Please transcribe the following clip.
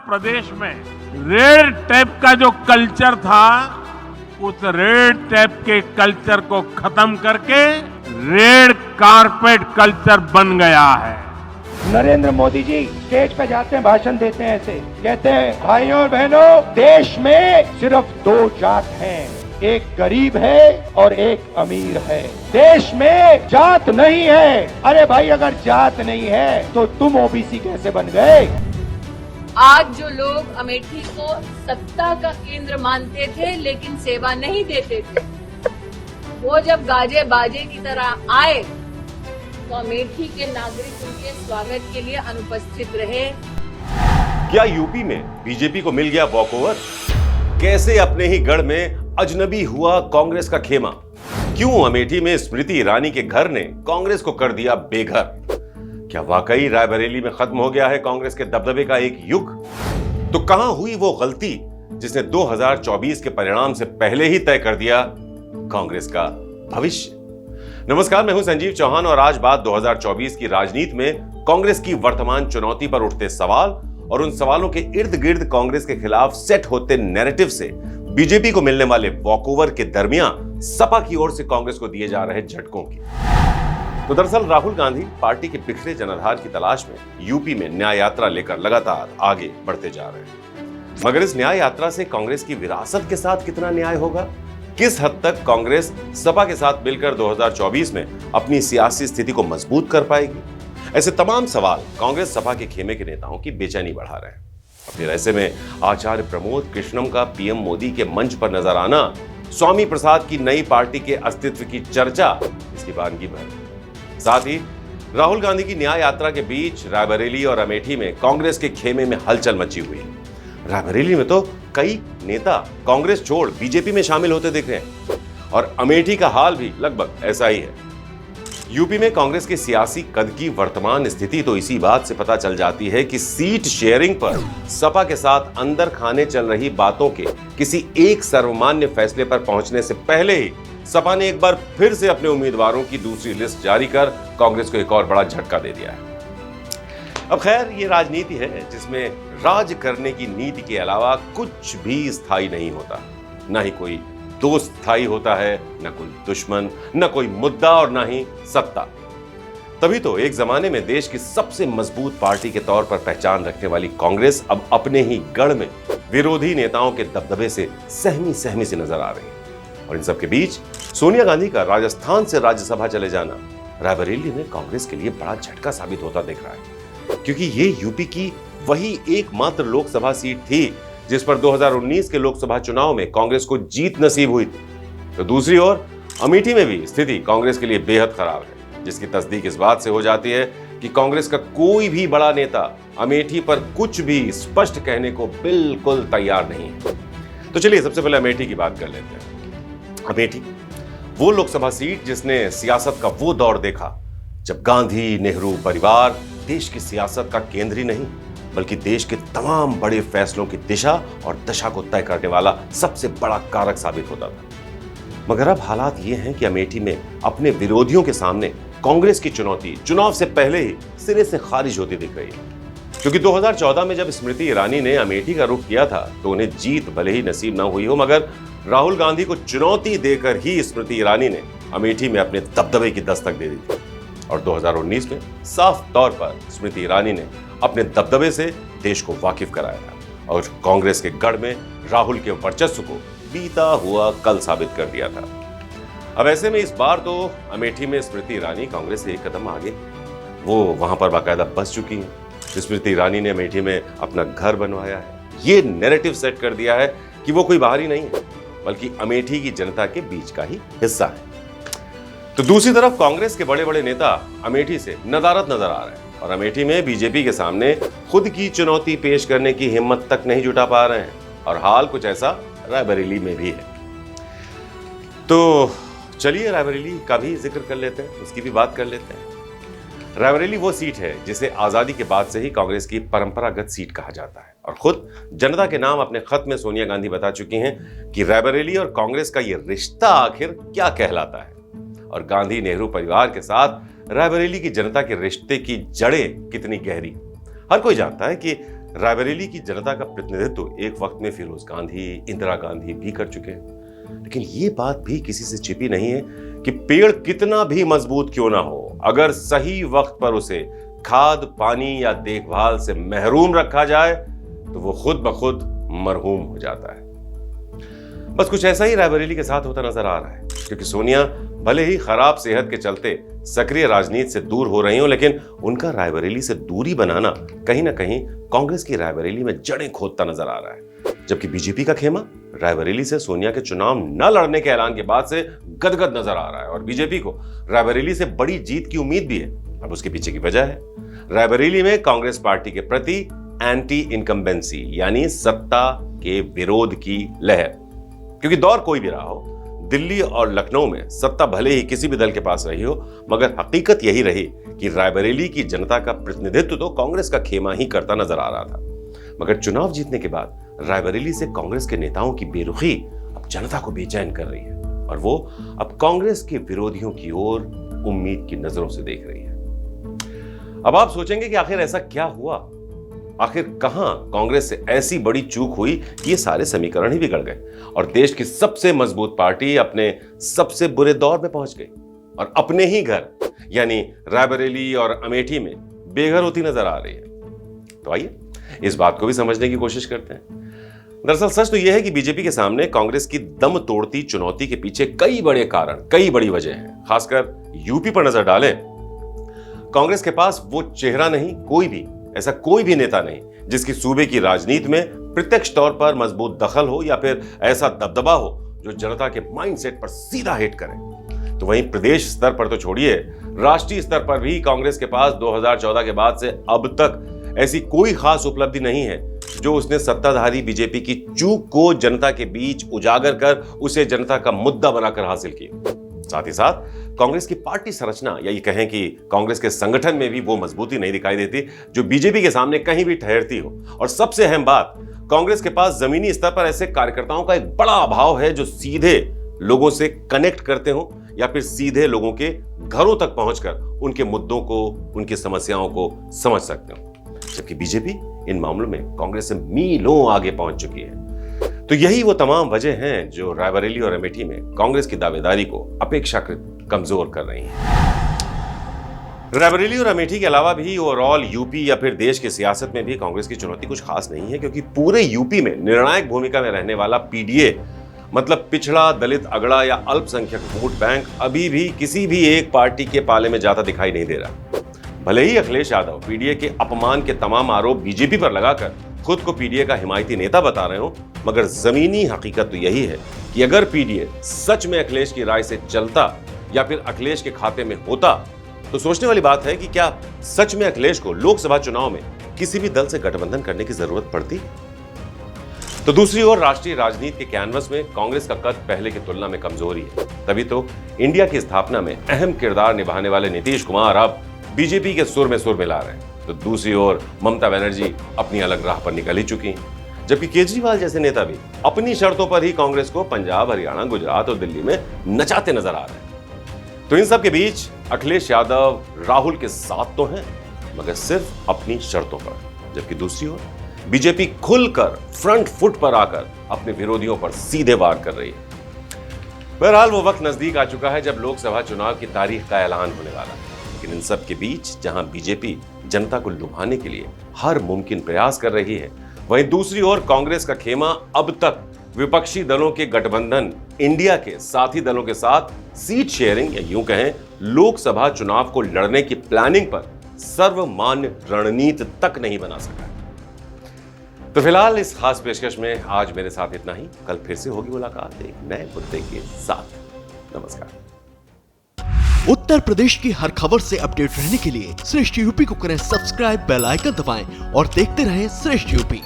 प्रदेश में red tape का जो कल्चर था, उस रेड टेप के कल्चर को खत्म करके रेड कारपेट कल्चर बन गया है। नरेंद्र मोदी जी स्टेज पे जाते हैं, भाषण देते हैं, ऐसे कहते हैं, भाइयों और बहनों, देश में सिर्फ दो जात हैं, एक गरीब है और एक अमीर है। देश में जात नहीं है। अरे भाई, अगर जात नहीं है तो तुम ओबीसी कैसे बन गए? आज जो लोग अमेठी को सत्ता का केंद्र मानते थे लेकिन सेवा नहीं देते थे, वो जब गाजे बाजे की तरह आए तो अमेठी के नागरिक उनके स्वागत के लिए अनुपस्थित रहे। क्या यूपी में बीजेपी को मिल गया वॉकओवर? कैसे अपने ही गढ़ में अजनबी हुआ कांग्रेस का खेमा? क्यों अमेठी में स्मृति ईरानी के घर ने कांग्रेस को कर दिया बेघर? क्या वाकई रायबरेली में खत्म हो गया है कांग्रेस के दबदबे का एक युग? तो कहां हुई वो गलती जिसने 2024 के परिणाम से पहले ही तय कर दिया कांग्रेस का भविष्य? नमस्कार, मैं हूं संजीव चौहान और आज बात 2024 की राजनीति में कांग्रेस की वर्तमान चुनौती पर उठते सवाल और उन सवालों के इर्द गिर्द कांग्रेस के खिलाफ सेट होते नैरेटिव से बीजेपी को मिलने वाले वॉकओवर के दरमियान सपा की ओर से कांग्रेस को दिए जा रहे झटकों की। तो दरअसल राहुल गांधी पार्टी के बिखरे जनाधार की तलाश में यूपी में न्याय यात्रा लेकर लगातार आगे बढ़ते जा रहे हैं। मगर इस न्याय यात्रा से कांग्रेस की विरासत के साथ कितना न्याय होगा? किस हद तक कांग्रेस सपा के साथ मिलकर 2024 में अपनी सियासी स्थिति को मजबूत कर पाएगी? ऐसे तमाम सवाल कांग्रेस सपा के खेमे के नेताओं की बेचैनी बढ़ा रहे हैं। फिर ऐसे में आचार्य प्रमोद कृष्णम का पीएम मोदी के मंच पर नजर आना, स्वामी प्रसाद की नई पार्टी के अस्तित्व की चर्चा इसकी वानगी भर। साथ ही राहुल गांधी की न्याय यात्रा के बीच रायबरेली और अमेठी में कांग्रेस के खेमे में हलचल मची हुई है। रायबरेली में तो कई नेता कांग्रेस छोड़ बीजेपी में शामिल होते दिख रहे हैं और अमेठी का हाल भी लगभग ऐसा ही है। यूपी में कांग्रेस के सियासी कद की वर्तमान स्थिति तो इसी बात से पता चल जाती है कि सीट शेयरिंग पर सपा के साथ अंदर खाने चल रही बातों के किसी एक सर्वमान्य फैसले पर पहुंचने से पहले ही सपा ने एक बार फिर से अपने उम्मीदवारों की दूसरी लिस्ट जारी कर कांग्रेस को एक और बड़ा झटका दे दिया है। अब खैर, ये राजनीति है जिसमें राज करने की नीति के अलावा कुछ भी स्थायी नहीं होता। ना ही कोई दोस्त स्थायी होता है, न कोई दुश्मन, न कोई मुद्दा और न ही सत्ता। तभी तो एक जमाने में देश की सबसे मजबूत पार्टी के तौर पर पहचान रखने वाली कांग्रेस अब अपने ही गढ़ में विरोधी नेताओं के दबदबे से सहमी सहमी से नजर आ रही है। और इन सब के बीच सोनिया गांधी का राजस्थान से राज्यसभा चले जाना रायबरेली में कांग्रेस के लिए बड़ा झटका साबित होता दिख रहा है, क्योंकि ये यूपी की वही एकमात्र लोकसभा सीट थी जिस पर 2019 के लोकसभा चुनाव में कांग्रेस को जीत नसीब हुई थी। तो दूसरी ओर अमेठी में भी स्थिति कांग्रेस के लिए बेहद खराब है, जिसकी तस्दीक इस बात से हो जाती है कि कांग्रेस का कोई भी बड़ा नेता अमेठी पर कुछ भी स्पष्ट कहने को बिल्कुल तैयार नहीं है। तो चलिए सबसे पहले अमेठी की बात कर लेते हैं। अमेठी वो लोकसभा सीट जिसने सियासत का वो दौर देखा जब गांधी नेहरू परिवार देश की सियासत का केंद्र ही नहीं बल्कि देश के तमाम बड़े फैसलों की दिशा और दशा को तय करने वाला सबसे बड़ा कारक साबित होता था। मगर अब हालात ये हैं कि अमेठी में अपने विरोधियों के सामने कांग्रेस की चुनौती चुनाव से पहले ही सिरे से खारिज होती दिख रही है। क्योंकि 2014 में जब स्मृति ईरानी ने अमेठी का रुख किया था तो उन्हें जीत भले ही नसीब न हुई हो, मगर राहुल गांधी को चुनौती देकर ही स्मृति ईरानी ने अमेठी में अपने दबदबे की दस्तक दे दी थी। और 2019 में साफ तौर पर स्मृति ईरानी ने अपने दबदबे से देश को वाकिफ कराया था और कांग्रेस के गढ़ में राहुल के वर्चस्व को बीता हुआ कल साबित कर दिया था। अब ऐसे में इस बार तो अमेठी में स्मृति ईरानी कांग्रेस से एक कदम आगे, वो वहां पर बाकायदा बस चुकी हैं। स्मृति ईरानी ने अमेठी में अपना घर बनवाया है। ये नैरेटिव सेट कर दिया है कि वो कोई बाहरी नहीं है बल्कि अमेठी की जनता के बीच का ही हिस्सा है। तो दूसरी तरफ कांग्रेस के बड़े बड़े नेता अमेठी से नदारद नजर आ रहे हैं और अमेठी में बीजेपी के सामने खुद की चुनौती पेश करने की हिम्मत तक नहीं जुटा पा रहे हैं। और हाल कुछ ऐसा रायबरेली में भी है। तो चलिए रायबरेली का भी जिक्र कर लेते हैं, उसकी भी बात कर लेते हैं। रायबरेली वो सीट है जिसे आजादी के बाद से ही कांग्रेस की परंपरागत सीट कहा जाता है और खुद जनता के नाम अपने खत में सोनिया गांधी बता चुकी हैं कि रायबरेली और कांग्रेस का ये रिश्ता आखिर क्या कहलाता है और गांधी नेहरू परिवार के साथ रायबरेली की जनता के रिश्ते की जड़ें कितनी गहरी। हर कोई जानता है कि रायबरेली की जनता का प्रतिनिधित्व एक वक्त में फिरोज गांधी, इंदिरा गांधी भी कर चुके हैं। लेकिन ये बात भी किसी से छिपी नहीं है कि पेड़ कितना भी मजबूत क्यों ना हो, अगर सही वक्त पर उसे खाद, पानी या देखभाल से महरूम रखा जाए तो वो खुद ब खुद मरहूम हो जाता है। बस कुछ ऐसा ही रायबरेली के साथ होता नजर आ रहा है, क्योंकि सोनिया भले ही खराब सेहत के चलते सक्रिय राजनीति से दूर हो रही हो, लेकिन उनका रायबरेली से दूरी बनाना कहीं ना कहीं कांग्रेस की रायबरेली में जड़ें खोदता नजर आ रहा है। जबकि बीजेपी का खेमा रायबरेली से सोनिया के चुनाव न लड़ने के ऐलान के बाद से गदगद नजर आ रहा है और बीजेपी को रायबरेली से बड़ी जीत की उम्मीद भी है। अब उसके पीछे की वजह है रायबरेली में कांग्रेस पार्टी के प्रति एंटी इनकम्बेंसी यानी सत्ता के विरोध की लहर। क्योंकि दौर कोई भी रहा हो, दिल्ली और लखनऊ में सत्ता भले ही किसी भी दल के पास रही हो, मगर हकीकत यही रही कि रायबरेली की जनता का प्रतिनिधित्व तो कांग्रेस का खेमा ही करता नजर आ रहा था। मगर चुनाव जीतने के बाद रायबरेली से कांग्रेस के नेताओं की बेरुखी अब जनता को बेचैन कर रही है और वो अब कांग्रेस के विरोधियों की ओर उम्मीद की नजरों से देख रही है। अब आप सोचेंगे कि आखिर ऐसा क्या हुआ, आखिर कहां कांग्रेस से ऐसी बड़ी चूक हुई कि ये सारे समीकरण ही बिगड़ गए और देश की सबसे मजबूत पार्टी अपने सबसे बुरे दौर में पहुंच गई और अपने ही घर यानी रायबरेली और अमेठी में बेघर होती नजर आ रही है। तो आइए इस बात को भी समझने की कोशिश करते हैं। दरअसल सच तो यह है कि बीजेपी के सामने कांग्रेस की दम तोड़ती चुनौती के पीछे कई बड़े कारण, कई बड़ी वजह हैं। खासकर यूपी पर नजर डालें, कांग्रेस के पास वो चेहरा नहीं, ऐसा कोई भी नेता नहीं जिसकी सूबे की राजनीति में प्रत्यक्ष तौर पर मजबूत दखल हो या फिर ऐसा दबदबा हो जो जनता के माइंडसेट पर सीधा हिट करे। तो वहीं प्रदेश स्तर पर तो छोड़िए, राष्ट्रीय स्तर पर भी कांग्रेस के पास 2014 के बाद से अब तक ऐसी कोई खास उपलब्धि नहीं है जो उसने सत्ताधारी बीजेपी की चूक को जनता के बीच उजागर कर उसे जनता का मुद्दा बनाकर हासिल किया। साथ ही साथ कांग्रेस की पार्टी संरचना या ये कहें कि कांग्रेस के संगठन में भी वो मजबूती नहीं दिखाई देती जो बीजेपी के सामने कहीं भी ठहरती हो। और सबसे अहम बात, कांग्रेस के पास जमीनी स्तर पर ऐसे कार्यकर्ताओं का एक बड़ा अभाव है जो सीधे लोगों से कनेक्ट करते हो या फिर सीधे लोगों के घरों तक पहुंचकर उनके मुद्दों को, उनकी समस्याओं को समझ सकते हो। जबकि बीजेपी इन मामलों में कांग्रेस से मीलों आगे पहुंच चुकी है। तो यही वो तमाम वजह हैं जो रायबरेली और अमेठी में कांग्रेस की दावेदारी को अपेक्षाकृत कमजोर कर रही हैं। रायबरेली और अमेठी के अलावा भी ओवरऑल यूपी या फिर देश की सियासत में भी कांग्रेस की चुनौती कुछ खास नहीं है, क्योंकि पूरे यूपी में निर्णायक भूमिका में रहने वाला पीडीए मतलब पिछड़ा, दलित, अगड़ा या अल्पसंख्यक वोट बैंक अभी भी किसी भी एक पार्टी के पाले में जाता दिखाई नहीं दे रहा। भले ही अखिलेश यादव पीडीए के अपमान के तमाम आरोप बीजेपी पर लगाकर खुद को पीडीए का हिमायती नेता बता रहे हो, मगर जमीनी हकीकत तो यही है कि अगर पीडीए सच में अखिलेश की राय से चलता या फिर अखिलेश के खाते में होता तो सोचने वाली बात है कि क्या सच में अखिलेश को लोकसभा चुनाव में किसी भी दल से गठबंधन करने की जरूरत पड़ती। तो दूसरी ओर राष्ट्रीय राजनीति के कैनवस में कांग्रेस का कद पहले की तुलना में कमजोरी है। तभी तो इंडिया की स्थापना में अहम किरदार निभाने वाले नीतीश कुमार अब बीजेपी के सुर में सुर मिला रहे हैं। तो दूसरी ओर ममता बनर्जी अपनी अलग राह पर निकल ही चुकी हैं, जबकि केजरीवाल जैसे नेता भी अपनी शर्तों पर ही कांग्रेस को पंजाब, हरियाणा, गुजरात और दिल्ली में नचाते नजर आ रहे हैं। तो इन सब के बीच अखिलेश यादव राहुल के साथ तो हैं, मगर सिर्फ अपनी शर्तों पर, जबकि दूसरी ओर बीजेपी खुलकर फ्रंट फुट पर आकर अपने विरोधियों पर सीधे वार कर रही है। बहरहाल वो वक्त नजदीक आ चुका है जब लोकसभा चुनाव की तारीख का ऐलान होने वाला है। लेकिन इन सब के बीच जहां बीजेपी जनता को लुभाने के लिए हर मुमकिन प्रयास कर रही है, वहीं दूसरी ओर कांग्रेस का खेमा अब तक विपक्षी दलों के गठबंधन इंडिया के साथी दलों के साथ सीट शेयरिंग या यूं कहें लोकसभा चुनाव को लड़ने की प्लानिंग पर सर्वमान्य रणनीति तक नहीं बना सका। तो फिलहाल इस खास पेशकश में आज मेरे साथ इतना ही। कल फिर से होगी मुलाकात एक नए मुद्दे के साथ। नमस्कार। उत्तर प्रदेश की हर खबर से अपडेट रहने के लिए श्रेष्ठ यूपी को करें सब्सक्राइब, बेल आइकन दबाएं और देखते रहें श्रेष्ठ यूपी।